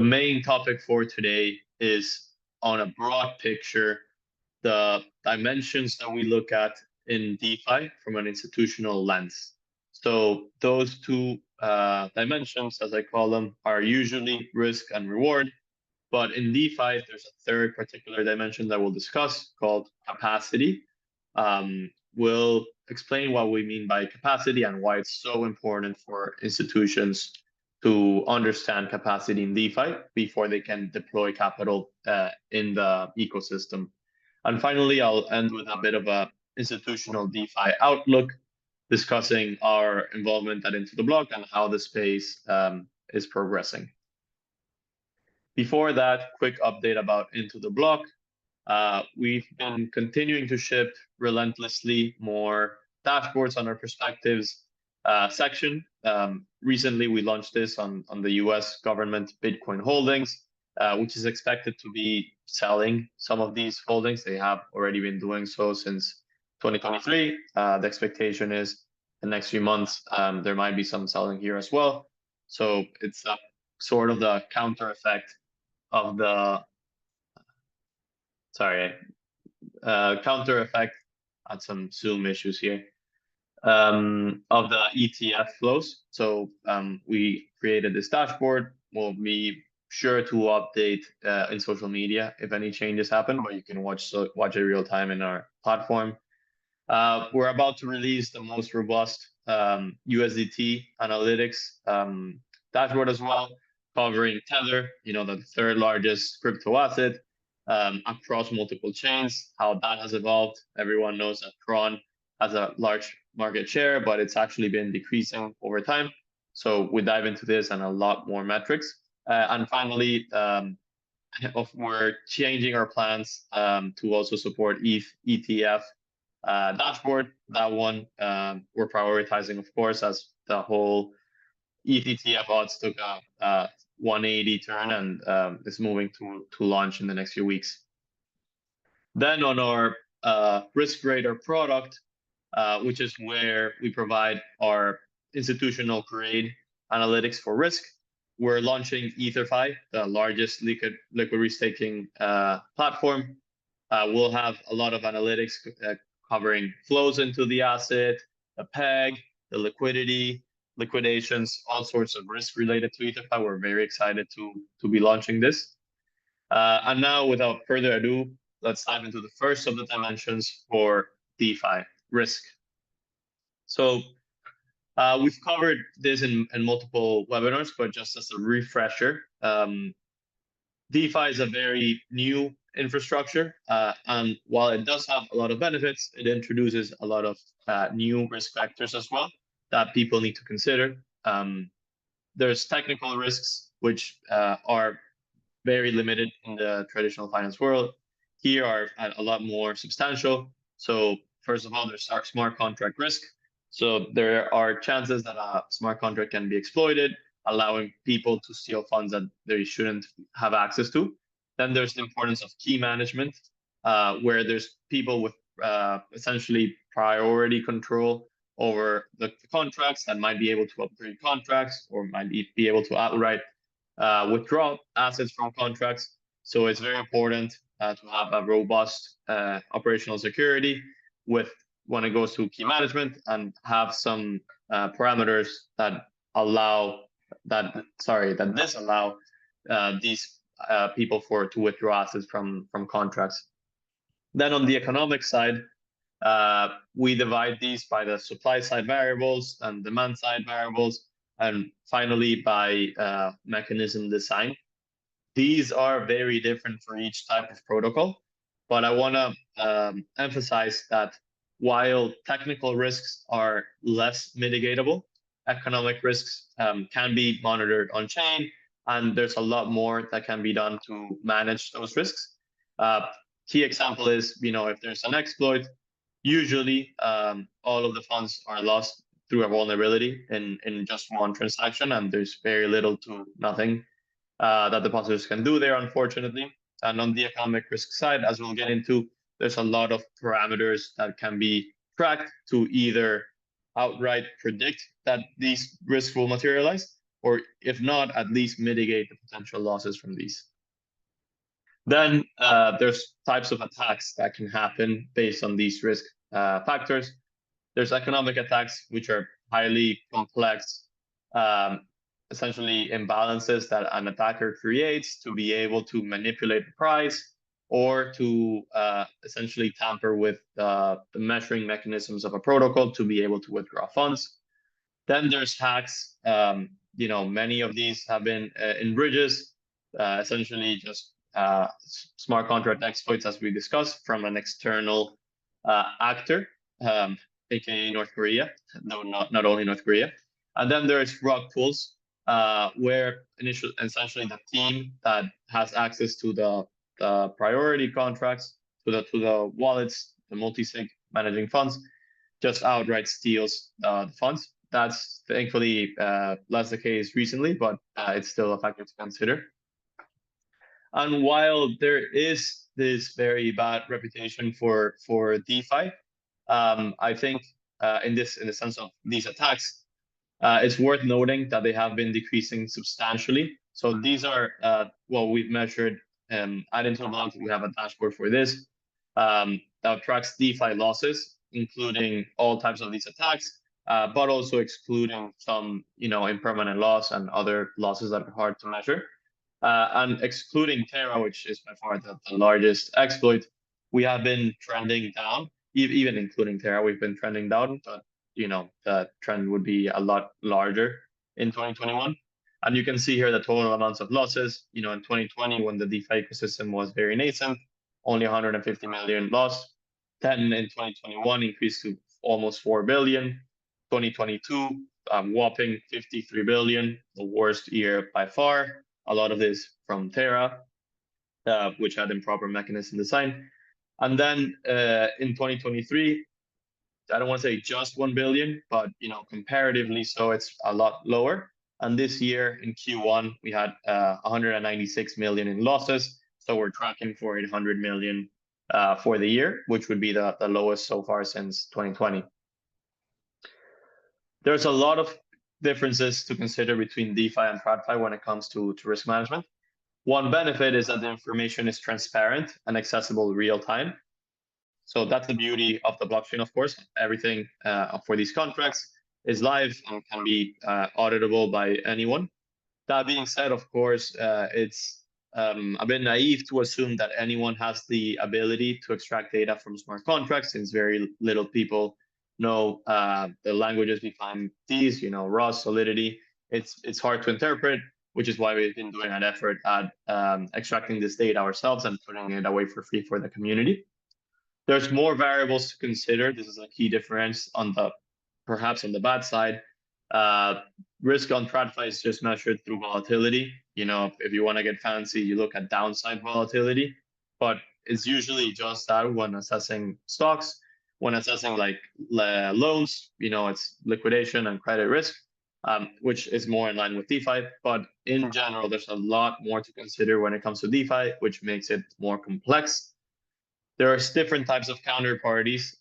The main topic for today is on a broad picture, the dimensions that we look at in DeFi from an institutional lens. So those two dimensions, as I call them, are usually risk and reward. But in DeFi, there's a third particular dimension that we'll discuss called capacity. We'll explain what we mean by capacity and why it's so important for institutions to understand capacity in DeFi before they can deploy capital in the ecosystem. And finally, I'll end with a bit of a institutional DeFi outlook, discussing our involvement at Into the Block and how the space is progressing. Before that, quick update about Into the Block. We've been continuing to ship relentlessly more dashboards on our perspectives section. Recently, we launched this on the US government Bitcoin holdings, which is expected to be selling some of these holdings. They have already been doing so since 2023. The expectation is the next few months, there might be some selling here as well. So it's sort of the counter effect of the, counter effect, had some Zoom issues here, of the ETF flows. So we created this dashboard. We'll be sure to update in social media if any changes happen, but you can watch it real time in our platform. We're about to release the most robust USDT analytics dashboard as well, covering Tether, the third largest crypto asset, across multiple chains, how that has evolved. Everyone knows that Tron has a large market share, but it's actually been decreasing over time. So we dive into this and a lot more metrics. And finally, we're changing our plans to also support ETH ETF dashboard. That one we're prioritizing, of course, as the whole ETH ETF odds took a 180 turn and is moving to launch in the next few weeks. Then on our risk radar product, which is where we provide our institutional grade analytics for risk, we're launching EtherFi, the largest liquid restaking platform. We'll have a lot of analytics covering flows into the asset, the peg, the liquidity, liquidations, all sorts of risk related to EtherFi. We're very excited to be launching this. And now, without further ado, let's dive into the first of the dimensions for DeFi, risk. So we've covered this in multiple webinars, but just as a refresher, DeFi is a very new infrastructure. And while it does have a lot of benefits, it introduces a lot of new risk factors as well that people need to consider. There's technical risks, which are very limited in the traditional finance world. Here are a lot more substantial. So first of all, there's smart contract risk. So there are chances that a smart contract can be exploited, allowing people to steal funds that they shouldn't have access to. Then there's the importance of key management, where there's people with essentially priority control over the contracts that might be able to upgrade contracts or might be able to outright withdraw assets from contracts. So it's very important to have a robust operational security when it goes to key management and have some parameters that disallow these people to withdraw assets from contracts. Then on the economic side, we divide these by the supply side variables and demand side variables, and finally by mechanism design. These are very different for each type of protocol, but I want to emphasize that while technical risks are less mitigatable, economic risks can be monitored on chain, and there's a lot more that can be done to manage those risks. Key example is, if there's an exploit, usually all of the funds are lost through a vulnerability in just one transaction, and there's very little to nothing that depositors can do there, unfortunately. And on the economic risk side, as we'll get into, there's a lot of parameters that can be tracked to either outright predict that these risks will materialize, or if not, at least mitigate the potential losses from these. Then there's types of attacks that can happen based on these risk factors. There's economic attacks, which are highly complex, essentially imbalances that an attacker creates to be able to manipulate the price or to essentially tamper with the measuring mechanisms of a protocol to be able to withdraw funds. Then there's hacks. Many of these have been in bridges, essentially just smart contract exploits, as we discussed, from an external actor, aka North Korea. No, not only North Korea. And then there's rug pulls, where essentially the team that has access to the priority contracts, to the wallets, the multi-sig managing funds, just outright steals the funds. That's thankfully less the case recently, but it's still a factor to consider. And while there is this very bad reputation for DeFi, I think in the sense of these attacks, it's worth noting that they have been decreasing substantially. So these are we've measured at Interval. We have a dashboard for this that tracks DeFi losses, including all types of these attacks, but also excluding some impermanent loss and other losses that are hard to measure. And excluding Terra, which is by far the largest exploit, we have been trending down. Even including Terra, we've been trending down, but the trend would be a lot larger in 2021. And you can see here the total amounts of losses. In 2020, when the DeFi ecosystem was very nascent, only 150 million loss. Then in 2021, increased to almost 4 billion. 2022, whopping 53 billion, the worst year by far. A lot of this from Terra, which had improper mechanism design. And then in 2023, I don't want to say just 1 billion, but comparatively so, it's a lot lower. And this year in Q1, we had 196 million in losses. So we're tracking for 800 million for the year, which would be the lowest so far since 2020. There's a lot of differences to consider between DeFi and TradFi when it comes to risk management. One benefit is that the information is transparent and accessible real time. So that's the beauty of the blockchain, of course. Everything for these contracts is live and can be auditable by anyone. That being said, of course, it's a bit naive to assume that anyone has the ability to extract data from smart contracts, since very little people know the languages behind these, Rust, Solidity. It's hard to interpret, which is why we've been doing an effort at extracting this data ourselves and putting it away for free for the community. There's more variables to consider. This is a key difference perhaps on the bad side. Risk on TradFi is just measured through volatility. If you want to get fancy, you look at downside volatility, but it's usually just that when assessing stocks. When assessing loans, it's liquidation and credit risk, which is more in line with DeFi. But in general, there's a lot more to consider when it comes to DeFi, which makes it more complex. There are different types of counterparties.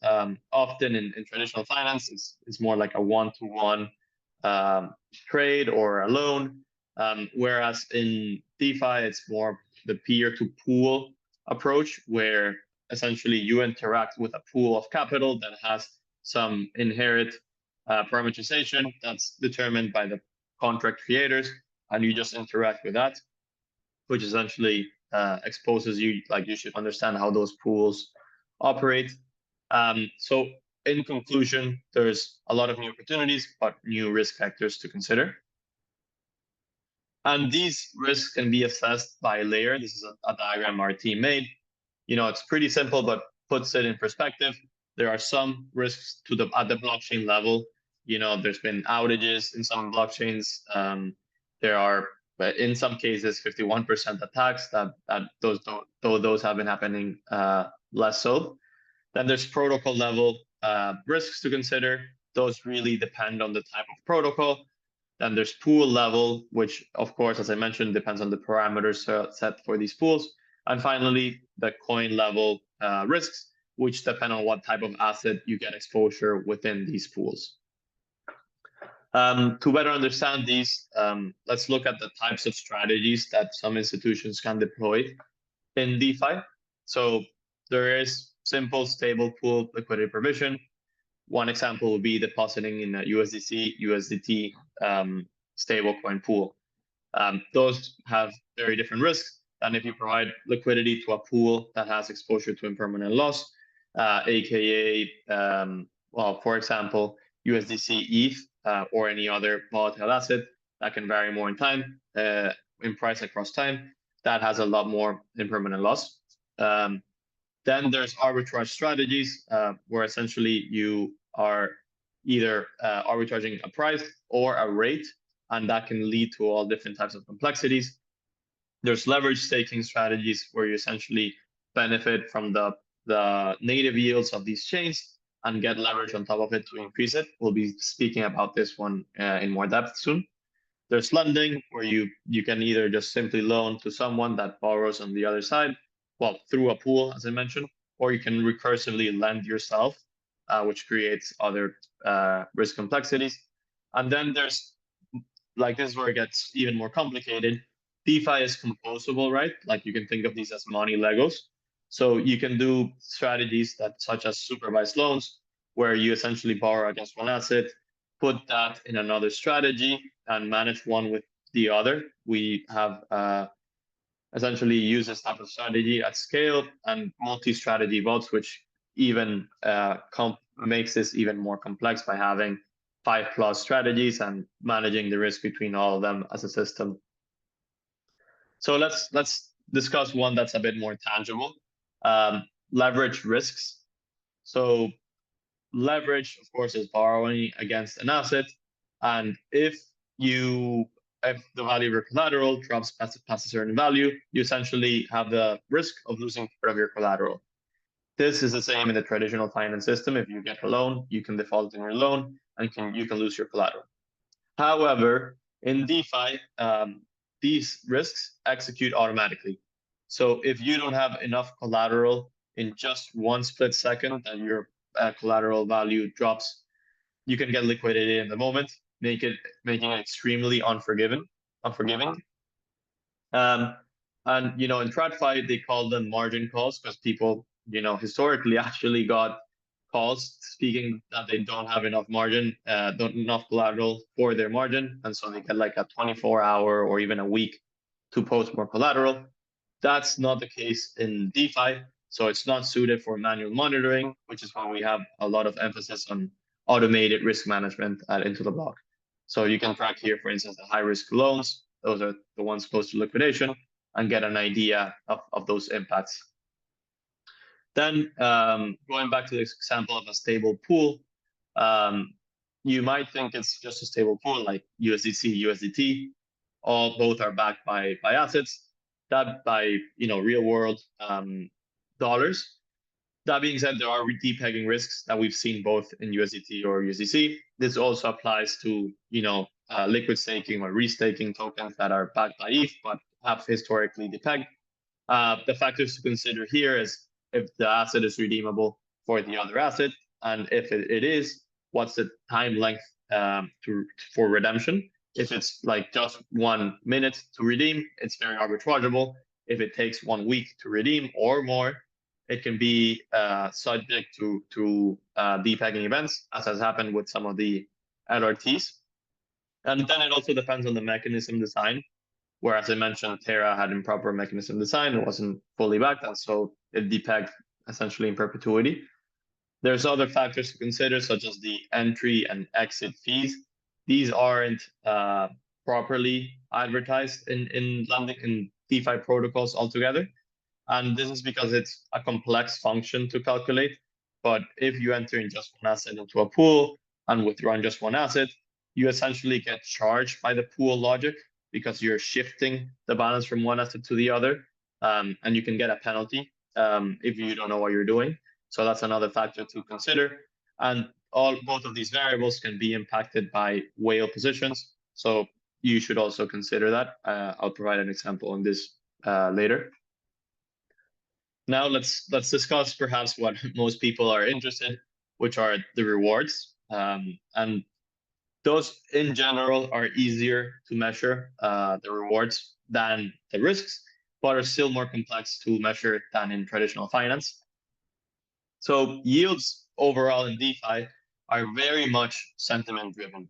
Often in traditional finance, it's more like a one-to-one trade or a loan, whereas in DeFi, it's more the peer-to-pool approach, where essentially you interact with a pool of capital that has some inherent parameterization that's determined by the contract creators, and you just interact with that, which essentially exposes you, you should understand how those pools operate. So in conclusion, there's a lot of new opportunities, but new risk factors to consider. And these risks can be assessed by layer. This is a diagram our team made. It's pretty simple, but puts it in perspective. There are some risks at the blockchain level. There's been outages in some blockchains. There are, in some cases, 51% attacks those have been happening less so. Then there's protocol level risks to consider. Those really depend on the type of protocol. Then there's pool level, which, of course, as I mentioned, depends on the parameters set for these pools. And finally, the coin level risks, which depend on what type of asset you get exposure within these pools. To better understand these, let's look at the types of strategies that some institutions can deploy in DeFi. So there is simple stable pool liquidity provision. One example would be depositing in a USDC, USDT stablecoin pool. Those have very different risks than if you provide liquidity to a pool that has exposure to impermanent loss, aka, well, for example, USDC ETH or any other volatile asset that can vary more in time, in price across time, that has a lot more impermanent loss. Then there's arbitrage strategies where essentially you are either arbitraging a price or a rate, and that can lead to all different types of complexities. There's leverage staking strategies where you essentially benefit from the native yields of these chains and get leverage on top of it to increase it. We'll be speaking about this one in more depth soon. There's lending, where you can either just simply loan to someone that borrows on the other side, well, through a pool, as I mentioned, or you can recursively lend yourself, which creates other risk complexities. And then there's, like, this is where it gets even more complicated. DeFi is composable, right? Like, you can think of these as money Legos. So you can do strategies that, such as supervised loans, where you essentially borrow against one asset, put that in another strategy, and manage one with the other. We have essentially used this type of strategy at scale, and multi-strategy vaults, which even makes this even more complex by having 5+ strategies and managing the risk between all of them as a system. So let's discuss one that's a bit more tangible. Leverage risks. So leverage, of course, is borrowing against an asset, and if the value of your collateral drops past a certain value, you essentially have the risk of losing part of your collateral. This is the same in the traditional finance system. If you get a loan, you can default on your loan and you can lose your collateral. However, in DeFi, these risks execute automatically. So if you don't have enough collateral in just one split second and your collateral value drops, you can get liquidity in the moment, making it extremely unforgiving. And in TradFi, they call them margin calls because people, historically actually got calls speaking that they don't have enough margin, enough collateral for their margin, and so they get like a 24-hour or even a week to post more collateral. That's not the case in DeFi, so it's not suited for manual monitoring, which is why we have a lot of emphasis on automated risk management into the block. So you can track here, for instance, the high-risk loans. Those are the ones close to liquidation, and get an idea of those impacts. Then going back to this example of a stable pool, you might think it's just a stable pool like USDC, USDT. Both are backed by assets, that by real world dollars. That being said, there are depegging risks that we've seen both in USDT or USDC. This also applies to liquid staking or restaking tokens that are backed by ETH but have historically depegged. The factors to consider here is if the asset is redeemable for the other asset, and if it is, what's the time length for redemption. If it's like just 1 minute to redeem, it's very arbitrageable. If it takes 1 week to redeem or more, it can be subject to depegging events, as has happened with some of the LRTs. And then it also depends on the mechanism design, where, as I mentioned, Terra had improper mechanism design. It wasn't fully backed, and so it depegged essentially in perpetuity. There's other factors to consider, such as the entry and exit fees. These aren't properly advertised in lending in DeFi protocols altogether. And this is because it's a complex function to calculate. But if you enter in just one asset into a pool and withdraw in just one asset, you essentially get charged by the pool logic because you're shifting the balance from one asset to the other. And you can get a penalty if you don't know what you're doing. So that's another factor to consider. And both of these variables can be impacted by whale positions. So you should also consider that. I'll provide an example on this later. Now let's discuss perhaps what most people are interested, which are the rewards. And Those in general are easier to measure the rewards than the risks, but are still more complex to measure than in traditional finance. So yields overall in DeFi are very much sentiment driven.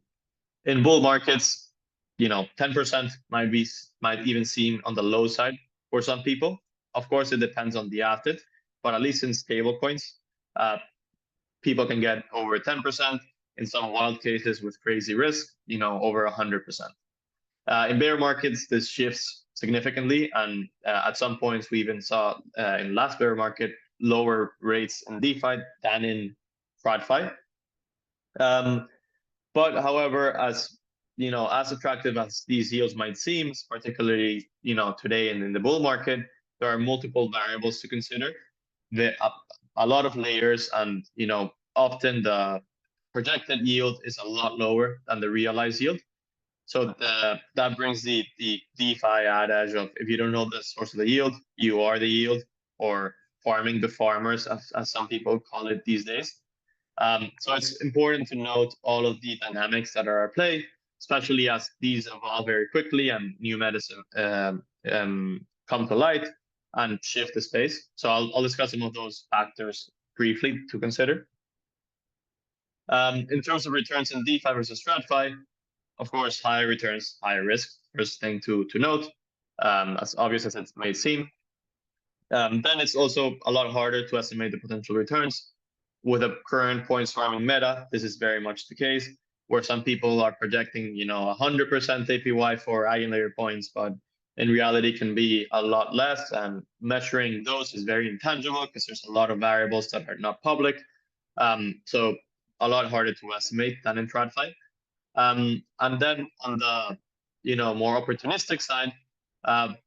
In bull markets, 10% might even seem on the low side for some people. Of course, it depends on the asset, but at least in stable coins, uh, people can get over 10%. In some wild cases with crazy risk, over 100%. In bear markets, this shifts significantly, and at some points we even saw in last bear market lower rates in DeFi than in TradFi. But however, as attractive as these yields might seem, particularly today and in the bull market, there are multiple variables to consider. A lot of layers, and often the projected yield is a lot lower than the realized yield. So that brings the DeFi adage of, if you don't know the source of the yield, you are the yield, or farming the farmers, as some people call it these days. So it's important to note all of the dynamics that are at play, especially as these evolve very quickly and new medicine come to light and shift the space. So I'll discuss some of those factors briefly to consider. In terms of returns in DeFi versus TradFi, of course, higher returns, higher risk. First thing to note, as obvious as it may seem. Then it's also a lot harder to estimate the potential returns. With a current points farming meta, this is very much the case, where some people are projecting, 100% APY for Eigenlayer points, but in reality can be a lot less. And measuring those is very intangible because there's a lot of variables that are not public. So a lot harder to estimate than in TradFi. And then on the more opportunistic side,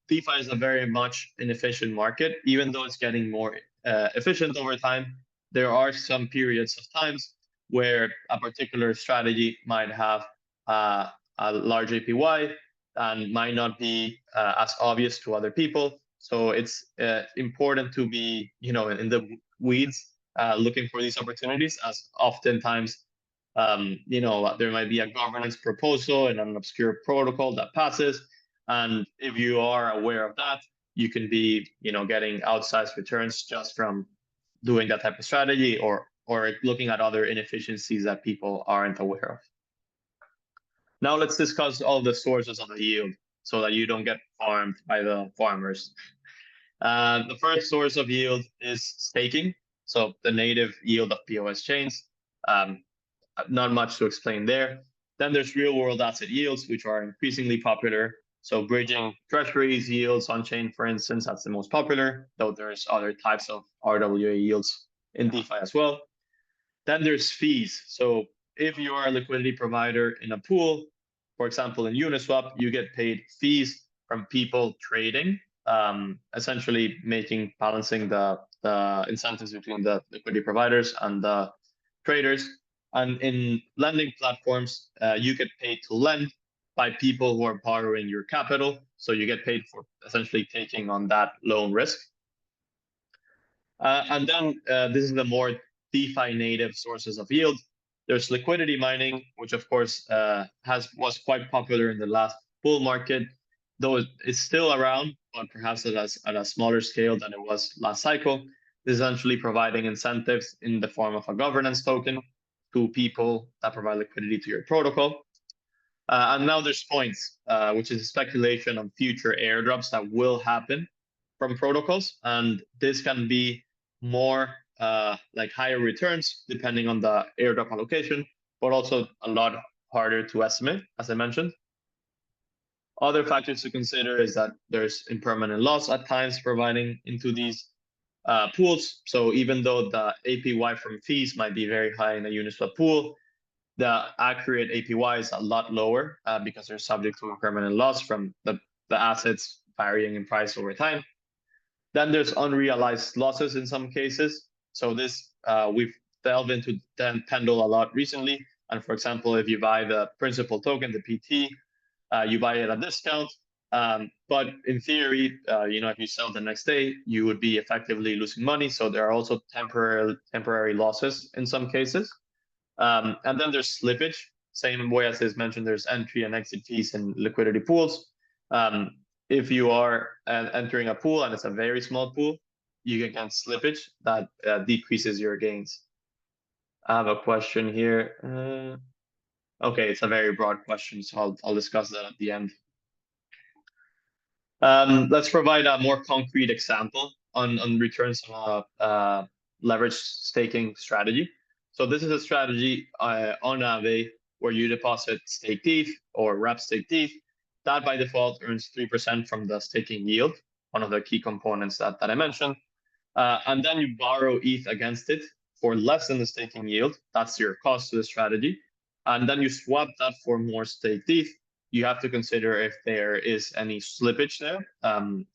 DeFi is a very much inefficient market, even though it's getting more efficient over time. There are some periods of times where a particular strategy might have a large APY and might not be as obvious to other people. So it's important to be in the weeds looking for these opportunities, as oftentimes there might be a governance proposal in an obscure protocol that passes. And if you are aware of that, you can be, getting outsized returns just from doing that type of strategy, or looking at other inefficiencies that people aren't aware of. Now let's discuss all the sources of the yield so that you don't get farmed by the farmers. The first source of yield is staking. So the native yield of POS chains. Not much to explain there. Then there's real world asset yields, which are increasingly popular. So bridging treasuries yields on chain, for instance, that's the most popular, though there's other types of RWA yields in DeFi as well. Then there's fees. So if you are a liquidity provider in a pool, for example, in Uniswap, you get paid fees from people trading, essentially balancing the incentives between the liquidity providers and the traders. And in lending platforms, you get paid to lend by people who are borrowing your capital. So you get paid for essentially taking on that loan risk. And then this is the more DeFi native sources of yield. There's liquidity mining, which of course was quite popular in the last bull market, though it's still around, but perhaps at a smaller scale than it was last cycle. This is essentially providing incentives in the form of a governance token to people that provide liquidity to your protocol. And now there's points, which is speculation on future airdrops that will happen from protocols. And this can be more like higher returns depending on the airdrop allocation, but also a lot harder to estimate, as I mentioned. Other factors to consider is that there's impermanent loss at times providing into these pools. So even though the APY from fees might be very high in a Uniswap pool, the accurate APY is a lot lower because they're subject to impermanent loss from the assets varying in price over time. Then there's unrealized losses in some cases. So this we've delved into Pendle a lot recently. And for example, if you buy the principal token, the PT, you buy it at a discount. But in theory, if you sell the next day, you would be effectively losing money. So there are also temporary losses in some cases. And then there's slippage. same way as is mentioned, there's entry and exit fees in liquidity pools. If you are entering a pool and it's a very small pool, you can get slippage that decreases your gains. I have a question here. Okay, it's a very broad question, so I'll discuss that at the end. Let's provide a more concrete example on returns on a leverage staking strategy. So this is a strategy on Aave where you deposit stake ETH or wrap stake ETH. That by default earns 3% from the staking yield, one of the key components that I mentioned. And then you borrow ETH against it for less than the staking yield. That's your cost to the strategy. And then you swap that for more staked ETH. You have to consider if there is any slippage there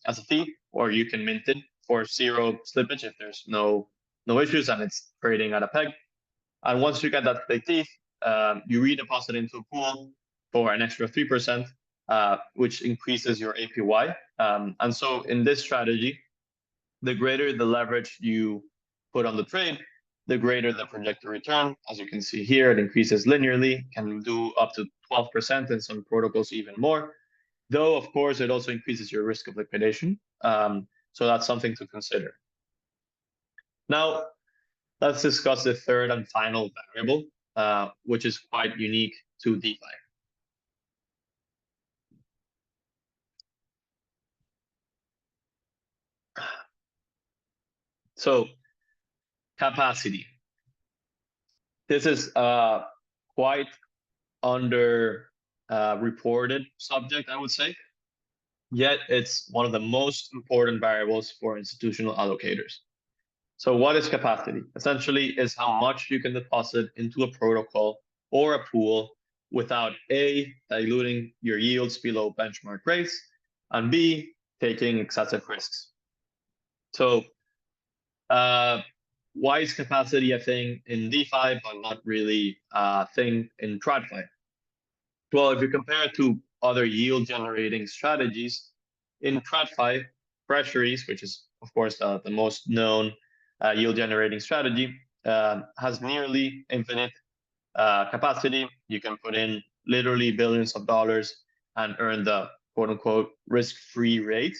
as a fee, or you can mint it for zero slippage if there's no issues and it's trading at a peg. And once you get that staked ETH, you redeposit into a pool for an extra 3%, which increases your APY. And so in this strategy, the greater the leverage you put on the trade, the greater the projected return. As you can see here, it increases linearly, can do up to 12%, in some protocols even more. Though, of course, it also increases your risk of liquidation. So that's something to consider. Now, let's discuss the third and final variable, which is quite unique to DeFi. So, capacity. This is quite under reported subject, I would say. Yet it's one of the most important variables for institutional allocators. So what is capacity? Essentially is how much you can deposit into a protocol or a pool without A, diluting your yields below benchmark rates, and B, taking excessive risks. So why is capacity a thing in DeFi, but not really a thing in TradFi? Well, if you compare it to other yield-generating strategies, in TradFi, treasuries, which is, of course, the most known yield-generating strategy, has nearly infinite capacity. You can put in literally billions of dollars and earn the quote-unquote risk-free rate.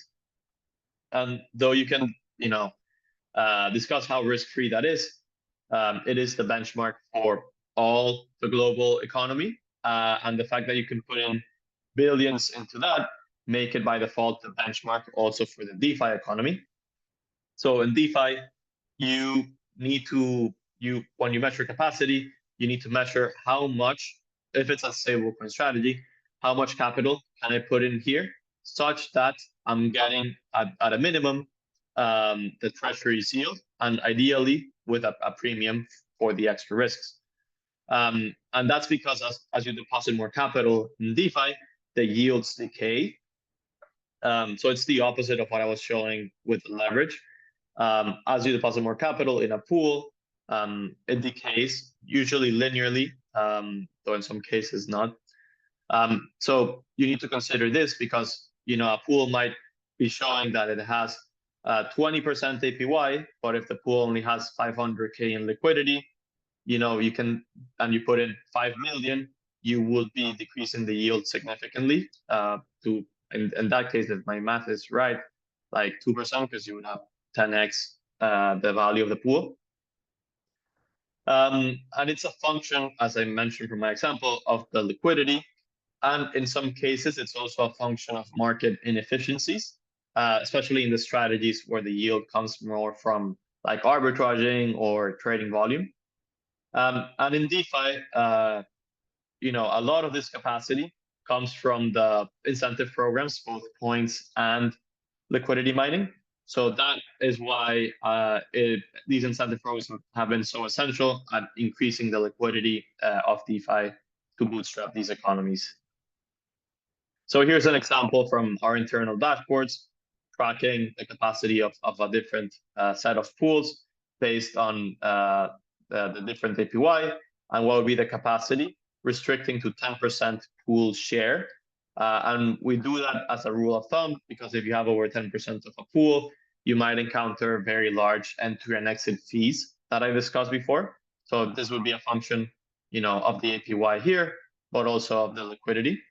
And though you can, discuss how risk-free that is, it is the benchmark for all the global economy. And the fact that you can put in billions into that make it by default the benchmark also for the DeFi economy. So in DeFi, you need to, when you measure capacity, you need to measure how much, if it's a stablecoin strategy, how much capital can I put in here such that I'm getting at a minimum the treasury yield, and ideally with a premium for the extra risks. And that's because as you deposit more capital in DeFi, the yields decay. So it's the opposite of what I was showing with leverage. As you deposit more capital in a pool, it decays, usually linearly, though in some cases not. So you need to consider this because a pool might be showing that it has 20% APY, but if the pool only has 500K in liquidity, you can, and you put in 5 million, you will be decreasing the yield significantly to, in that case, if my math is right, like 2%, because you would have 10x the value of the pool. And it's a function, as I mentioned from my example, of the liquidity. And in some cases, it's also a function of market inefficiencies, especially in the strategies where the yield comes more from like arbitraging or trading volume. And in DeFi, a lot of this capacity comes from the incentive programs, both points and liquidity mining. So that is why these incentive programs have been so essential at increasing the liquidity of DeFi to bootstrap these economies. So here's an example from our internal dashboards, tracking the capacity of a different set of pools based on the different APY and what would be the capacity, restricting to 10% pool share. And we do that as a rule of thumb, because if you have over 10% of a pool, you might encounter very large entry and exit fees that I discussed before. So this would be a function, of the APY here. but also of the liquidity.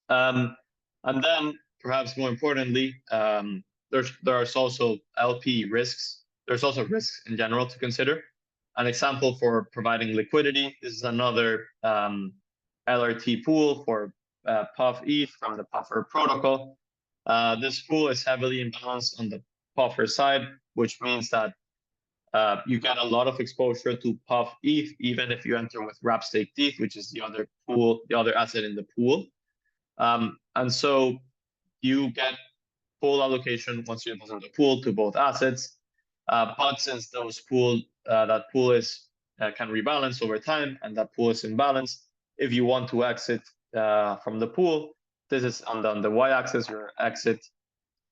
And then, perhaps more importantly, there's also LP risks. There's also risks in general to consider. An example for providing liquidity, this is another LRT pool for Puff ETH from the Puffer protocol. This pool is heavily imbalanced on the Puffer side, which means that you get a lot of exposure to Puff ETH, even if you enter with wrap stake ETH, which is the other pool, the other asset in the pool. And so you get full allocation once you deposit the pool to both assets. But since that pool is can rebalance over time, and that pool is in balance, if you want to exit from the pool, this is on the y-axis, your exit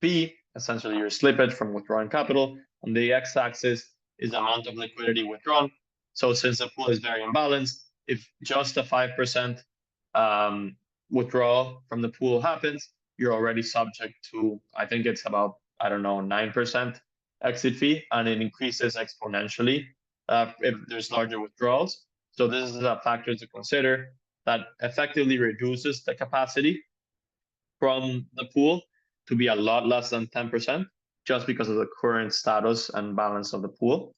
fee, essentially your slippage from withdrawing capital. On the x-axis is the amount of liquidity withdrawn. So since the pool is very imbalanced, if just a 5% withdrawal from the pool happens, you're already subject to, I think it's about, I don't know, 9% exit fee, and it increases exponentially if there's larger withdrawals. So this is a factor to consider that effectively reduces the capacity from the pool to be a lot less than 10%, just because of the current status and balance of the pool.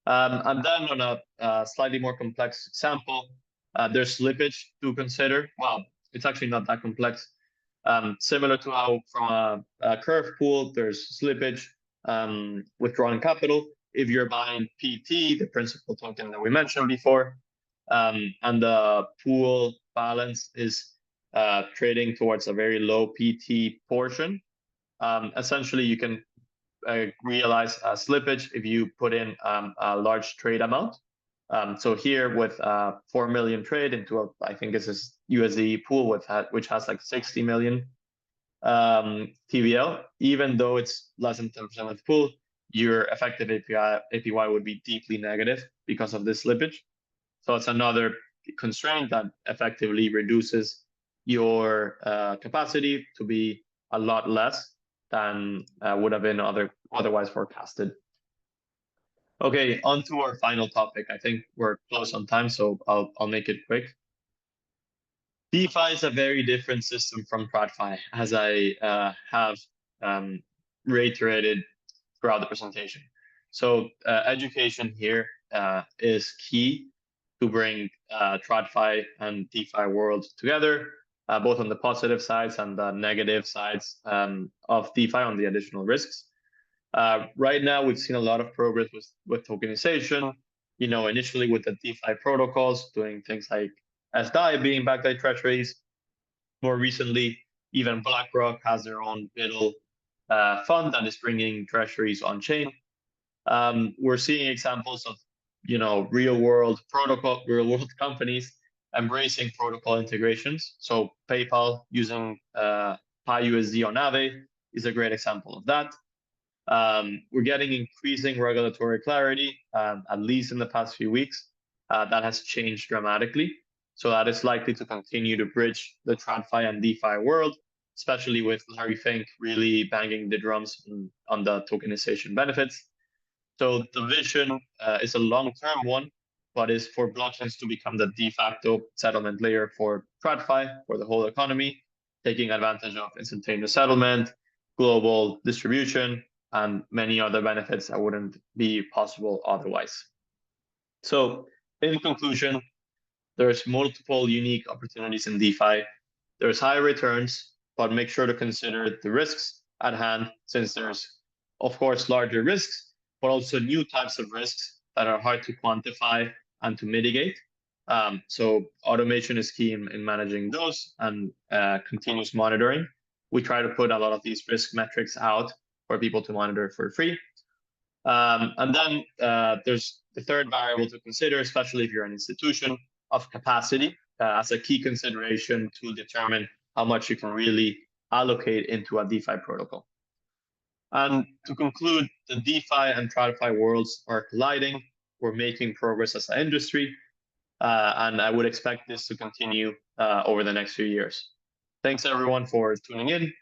And then on a slightly more complex example, there's slippage to consider. Well, it's actually not that complex. Similar to how from a curve pool, there's slippage, withdrawing capital. If you're buying PT, the principal token that we mentioned before, and the pool balance is trading towards a very low PT portion, essentially you can realize a slippage if you put in a large trade amount. So here with 4 million trade into I think it's this USD pool which has like 60 million TVL, even though it's less than 10% of the pool, your effective APY would be deeply negative because of this slippage. So it's another constraint that effectively reduces your capacity to be a lot less than would have been otherwise forecasted. Okay, on to our final topic. I think we're close on time, so I'll make it quick. DeFi is a very different system from TradFi, as I have reiterated throughout the presentation. So education here is key to bring TradFi and DeFi worlds together, both on the positive sides and the negative sides of DeFi on the additional risks. Right now, we've seen a lot of progress with tokenization. You know, initially with the DeFi protocols, doing things like SDAI being backed by treasuries. More recently, even BlackRock has their own little fund that is bringing treasuries on chain. We're seeing examples of, you know, real world companies embracing protocol integrations. So PayPal using PyUSD on Aave is a great example of that. We're getting increasing regulatory clarity, at least in the past few weeks. That has changed dramatically. So that is likely to continue to bridge the TradFi and DeFi world, especially with Larry Fink really banging the drums on the tokenization benefits. So the vision is a long-term one, but is for blockchains to become the de facto settlement layer for TradFi, for the whole economy, taking advantage of instantaneous settlement, global distribution, and many other benefits that wouldn't be possible otherwise. So in conclusion, there's multiple unique opportunities in DeFi. There's high returns, but make sure to consider the risks at hand, since there's, of course, larger risks, but also new types of risks that are hard to quantify and to mitigate. So automation is key in managing those, and continuous monitoring. We try to put a lot of these risk metrics out for people to monitor for free. And then there's the third variable to consider, especially if you're an institution, of capacity as a key consideration to determine how much you can really allocate into a DeFi protocol. And to conclude, the DeFi and TradFi worlds are colliding. We're making progress as an industry, and I would expect this to continue over the next few years. Thanks everyone for tuning in.